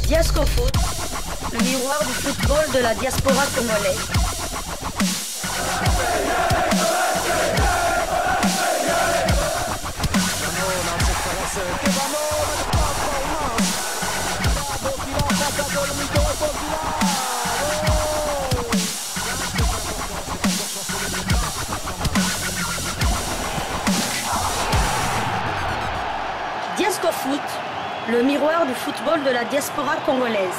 Diasco Foot, le miroir du football de la diaspora congolaise. Diasco Foot, le miroir du football de la diaspora congolaise.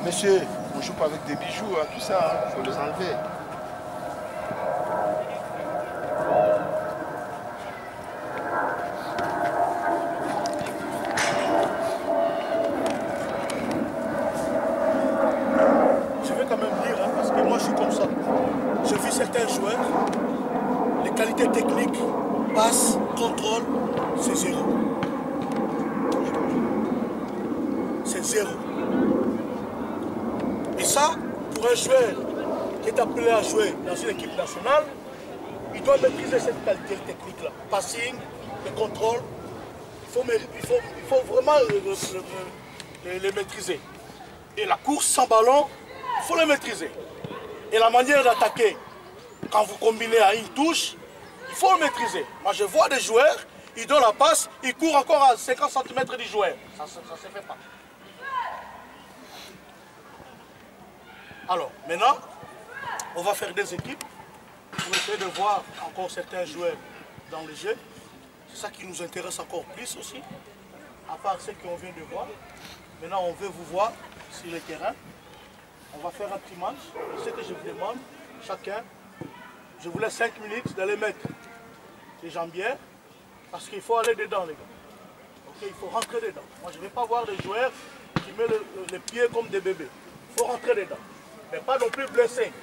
Monsieur, on ne joue pas avec des bijoux, hein, tout ça, il faut les enlever. Je vais quand même dire, hein, parce que moi je suis comme ça. Je vis certains joueurs, les qualités techniques, passe, contrôle, c'est zéro. C'est zéro. Et ça, pour un joueur qui est appelé à jouer dans une équipe nationale, il doit maîtriser cette qualité technique-là. Passing, le contrôle, il faut vraiment les maîtriser. Et la course sans ballon, il faut le maîtriser. Et la manière d'attaquer, quand vous combinez à une touche, il faut le maîtriser. Moi, je vois des joueurs, ils donnent la passe, ils courent encore à 50 cm du joueur. Ça ne se fait pas. Alors, maintenant, on va faire des équipes pour essayer de voir encore certains joueurs dans le jeu. C'est ça qui nous intéresse encore plus aussi, à part ceux qu'on vient de voir. Maintenant, on veut vous voir sur le terrain. On va faire un petit match. Et ce que je vous demande, chacun, je vous laisse 5 minutes d'aller mettre les jambières, parce qu'il faut aller dedans, les gars. Ok, il faut rentrer dedans. Moi, je ne vais pas voir des joueurs qui mettent les pieds comme des bébés. Il faut rentrer dedans. Mais pas non plus blessé.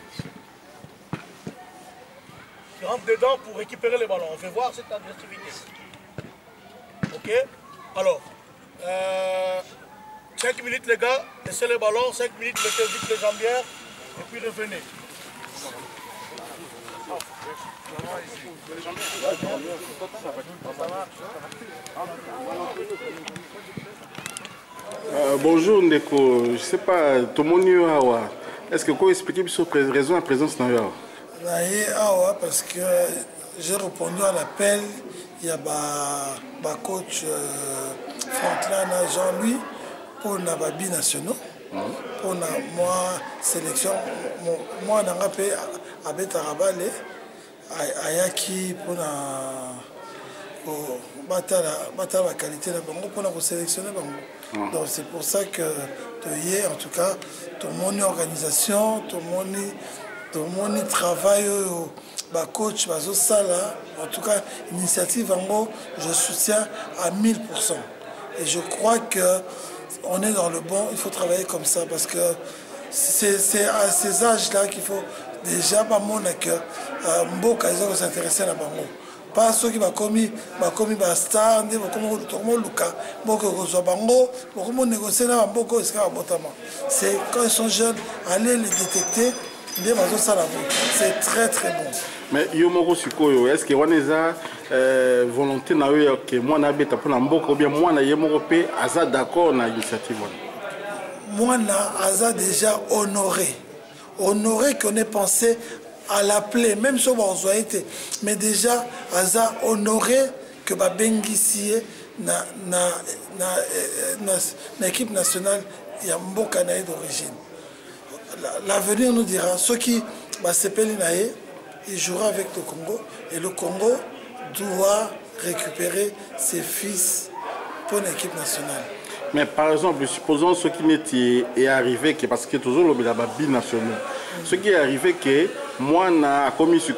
Tu rentres dedans pour récupérer les ballons. On veut voir cette agressivité. Ok? Alors, 5 minutes les gars, laissez les ballons, 5 minutes, mettez vite les jambières et puis revenez. Bonjour Ndeko, je ne sais pas, tout le monde est-ce que vous pouvez expliquer sur la raison de la présence dans l'heure? Parce que j'ai répondu à l'appel, il y a le coach Franklin Jean-Louis pour les binationaux, pour moi sélection, moi je suis à Betarabale, Ayaki pour la qualité de bango pour sélectionner bango. Donc c'est pour ça que en tout cas tout le monde organisation, tout le monde travaille coach en tout cas initiative bango je soutiens à 1000%. Et je crois que on est dans le bon, il faut travailler comme ça parce que c'est à ces âges-là qu'il faut déjà pas que Mboka ils s'intéresser à la bango. Pas ceux qui commis star, c'est quand ils sont jeunes, aller les détecter, c'est très très bon. Mais est-ce que vous avez volonté que moi n'habite pour Mboka ou bien moi n'ai d'accord na l'initiative? Moi n'a déjà honoré qu'on ait pensé à l'appeler, même si on va été, mais déjà, Aza honoré que Babengisi na équipe nationale, il y a Mboka Naé d'origine. L'avenir nous dira, ceux qui s'appellent Naé, il jouera avec le Congo, et le Congo doit récupérer ses fils pour l'équipe nationale. Mais par exemple, supposons ce qui est arrivé, parce que toujours le binational, ce qui est arrivé que moi, comme je suis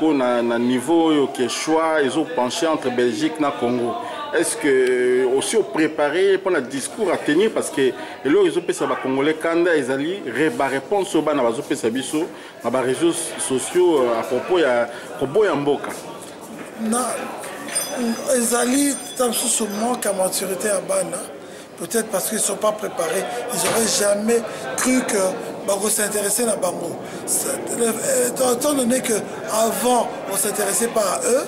niveau que choix, ils ont penché entre Belgique et Congo. Est-ce que aussi préparé pour le discours à tenir parce que ils ont fait ça Congolais quand ils allaient répondre sur les réseaux sociaux à propos de Mboka. Non, ils allaient sur manque à maturité à Bana. Peut-être parce qu'ils ne sont pas préparés. Ils n'auraient jamais cru que Bango s'intéressait à Bango. Étant donné qu'avant, on ne s'intéressait pas à eux,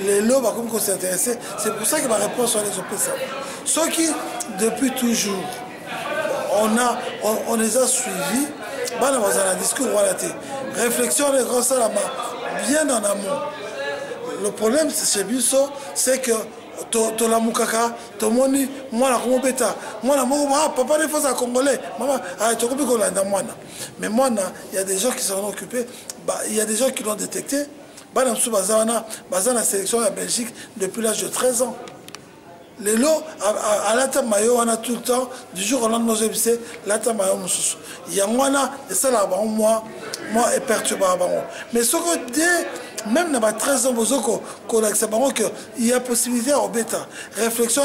les lots, comme on s'intéressait, c'est pour ça que ma réponse sur les OPSA. Ceux qui, depuis toujours, on les a suivis, dans un discours, réflexion, les grands salama, bien en amont. Le problème chez Bisso, c'est que to la mukaka to moni mwana komobeta mwana moko papa ne faut à congolais maman to kopi ko landa mwana mais mwana il y a des gens qui sont occupés il y a des gens qui l'ont détecté bana msu bazana la sélection de la Belgique depuis l'âge de 13 ans les lots à la tamayo on a tout le temps du jour au lendemain j'ai vu la tamayo mususu il y a mwana et ça là moi est perturbé mais ce que dès même dans 13 ans, il y a possibilité à bêta. Réflexion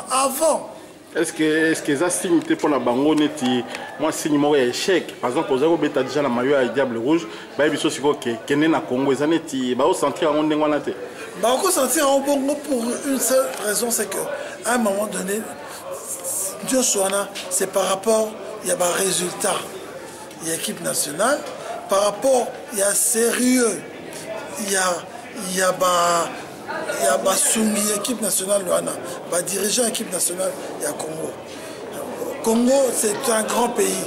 avant. Est-ce que ça signe pour la bango moi signe mon échec par exemple aux bêta déjà la maillot à diable rouge bah il faut que na Congo ça neti bah au sentir on ndengwana te bah on sentir en Congo pour une seule raison c'est que à un moment donné Dieu soit là c'est par rapport il y a un résultat il y a équipe nationale par rapport il y a sérieux il y a Sungi, équipe nationale, dirigeant équipe nationale, il y a Congo. Congo, c'est un grand pays.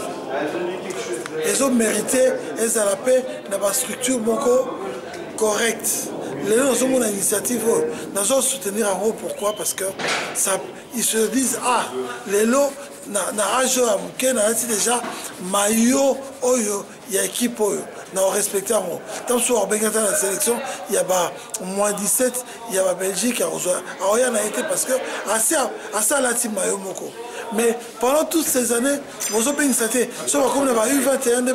Ils ont mérité, ils ont la paix, dans la structure correcte. Les gens ont une initiative, ils ont soutenir en haut. Pourquoi? Parce qu'ils se disent, les lots, déjà, maillot, il y a équipe. Non, respecté en haut. Tant sur la sélection, il y a moins 17, il y a Belgique, il y a été parce que à ça la team maillot moko. Mais pendant toutes ces années, vous avez été sur comme le U21,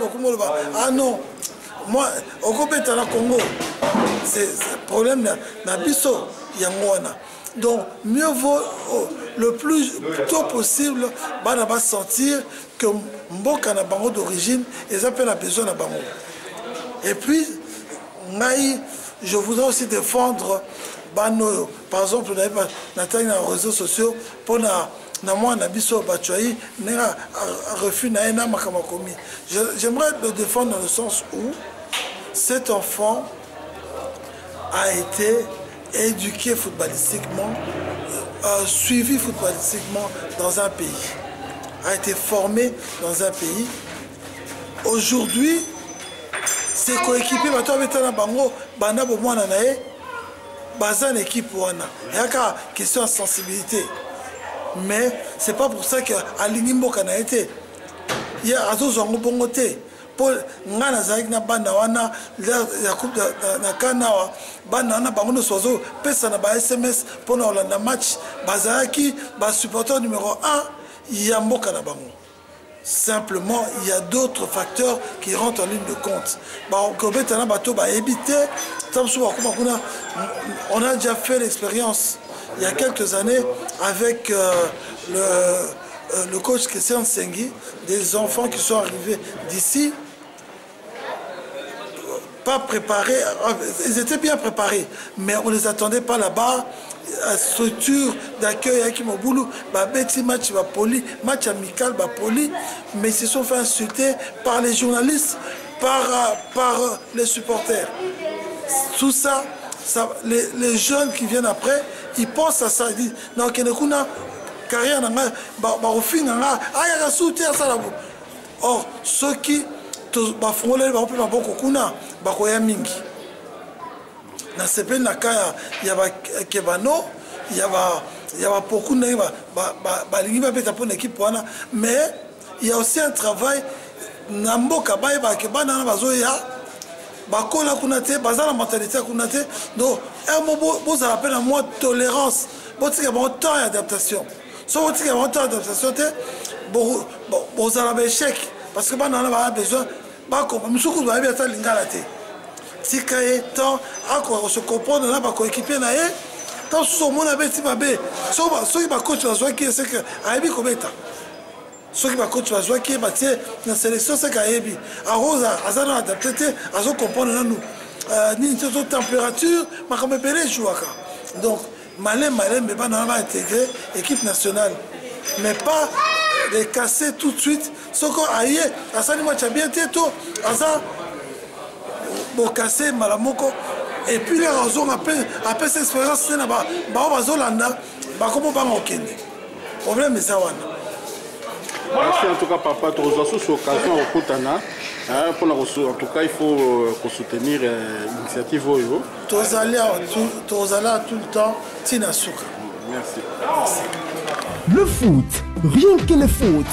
ah non, moi au Congo, c'est le problème na biso yangwana. Donc mieux vaut le plus tôt possible va sentir que Mboka na bango d'origine ils appellent la besoin na bango. Et puis je voudrais aussi défendre Bano. Par exemple, on avait dans les réseaux sociaux pour moi nabiso Bachoyi n'a refus na makamakomi. J'aimerais le défendre dans le sens où cet enfant a été éduqué footballistiquement, suivi footballistiquement dans un pays, a été formé dans un pays. Aujourd'hui, ses coéquipiers, une équipe, il y a une question de sensibilité. Mais ce n'est pas pour ça qu'à l'Inimbo a été. Il y a un bongoté. Pour ngana zaik na banda wana la coupe na kanawa banda na bangono sozo pesa na ba SMS pour na Holanda match bazaki ba supporter numéro 1 yamboka na bango. Simplement il y a d'autres facteurs qui rentrent en ligne de compte. Ba kobeta na bato ba éviter on a déjà fait l'expérience il y a quelques années avec le coach Christian Sengi, des enfants qui sont arrivés d'ici, pas préparés, ils étaient bien préparés, mais on ne les attendait pas là-bas. La structure d'accueil avec Moboulou, petit match poli, match amical poli, mais ils se sont fait insulter par les journalistes, par les supporters. Tout ça, les jeunes qui viennent après, ils pensent à ça, ils disent non, carrière or ceux qui bafungoleli bango mpe maboko kuna bakoya mingi nasepeli na ka ya bakebano ya bapoku ndenge balingi bapeta mpo na ekipe wana mais il y a aussi un travail na mboka bayebake bana wana bazoya bakola kuna te baza na mentalité kuna te donc bozala mpe na mwa tolérance botika bango temps ya adaptation so botika bango temps ya adaptation te bozala baéchec parce que bana wana baa besoin bakopa misuku bayebi ata lingala te tika ye temps akoka kose comprendre na bakoéquipier na ye tant soki omona abeti mabe soki bacoach bazwaki ye seke ayebi kobeta soki bacoach bazwaki ye batie na sélection seke ayebi aza na adapte te azocomprendre nanu nini te to température makambo ebele ejwaka donc malembe bana wana baintégré équipe nationale mais pas les casser tout de suite soko aye asali match bien te to aza bokase mbala moko et puis les raisons après cette expérience c'est na bao bazolanda bakomo banga okende problème eza wana. Merci en tout cas papa tu as sous occasion au kutana pour en tout cas il faut soutenir l'initiative oyo tozali tout le temps tina suka. Merci. Le foot, rien que le foot.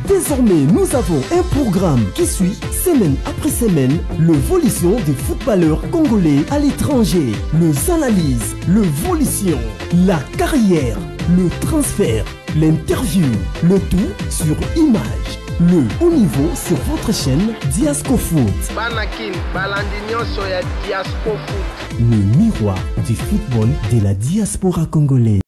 Désormais, nous avons un programme qui suit semaine après semaine l'évolution des footballeurs congolais à l'étranger, les analyses, l'évolution, la carrière, le transfert, l'interview, le tout sur image. Le haut niveau sur votre chaîne Diasco Foot. Le miroir du football de la diaspora congolaise.